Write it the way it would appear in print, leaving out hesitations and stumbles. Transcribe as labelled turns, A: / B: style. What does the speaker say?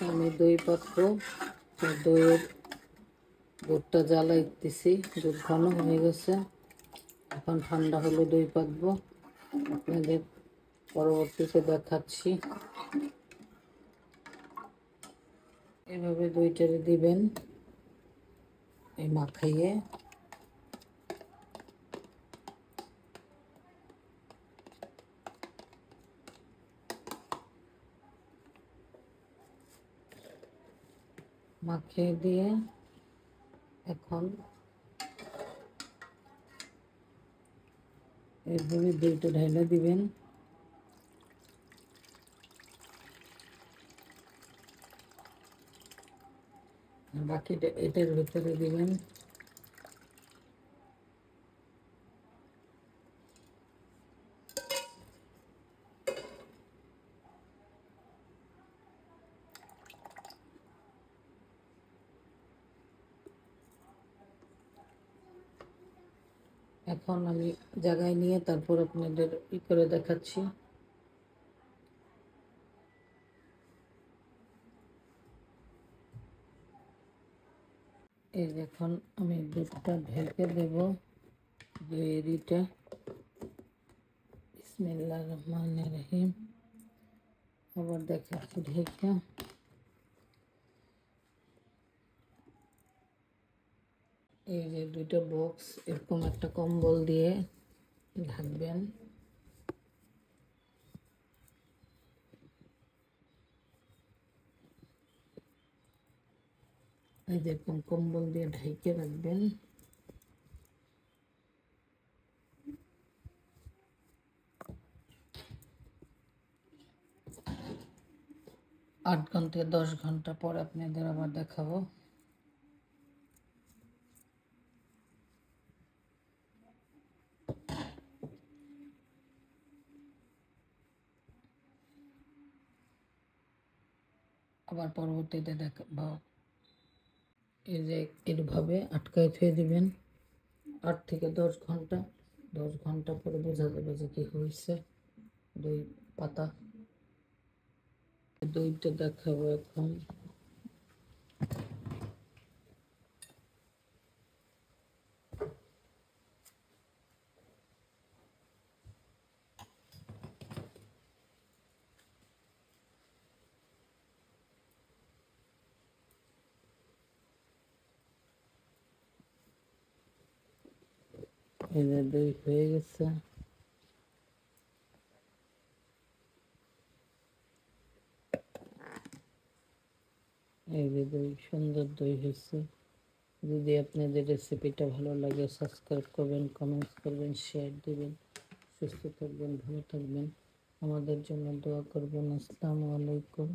A: আমি দই পাতবো। দইয়ের দুধটা জ্বালাইতেছি, দুধ ঘন হয়ে গেছে। এখন ঠান্ডা হলে দই পাতবো, আপনাদের পরবর্তীতে দেখাচ্ছি। এভাবে দইটারে দিবেন এই মাখাইয়ে। মাখিয়ে দিয়ে এখন এইভাবে দইটা ঢেলে দিবেন। বাকিটা এটার ভিতরে দিবেন। এখন আমি জায়গায় নিয়ে তারপর আপনাদের করে দেখাচ্ছি। এই এখন আমি দুধটা ঢেকে দেব দইটা। বিসমিল্লাহির রহমানির রহিম। আবার দেখাচ্ছি ঢেকে। এই যে দুইটা বক্স এরকম একটা কম্বল দিয়ে ঢাকবেন। এই যে এরকম কম্বল দিয়ে ঢেকে রাখবেন। 8 ঘন্টা 10 ঘন্টা পর আপনাদের আবার দেখাবো। আবার পরবর্তীতে দেখাবো। এই যে এইভাবে আটকায় থুয়ে দিবেন 8 থেকে 10 ঘন্টা। 10 ঘন্টা পরে বোঝা যাবে যে কি হয়েছে দই পাতা। দইটা দেখাবো এখন। এই যে দই হয়ে গেছে। এই যে দই, সুন্দর দই হয়েছে। যদি আপনাদের রেসিপিটা ভালো লাগে সাবস্ক্রাইব করবেন, কমেন্টস করবেন, শেয়ার দিবেন। সুস্থ থাকবেন, ভালো থাকবেন, আমাদের জন্য দোয়া করবেন। আসসালামু আলাইকুম।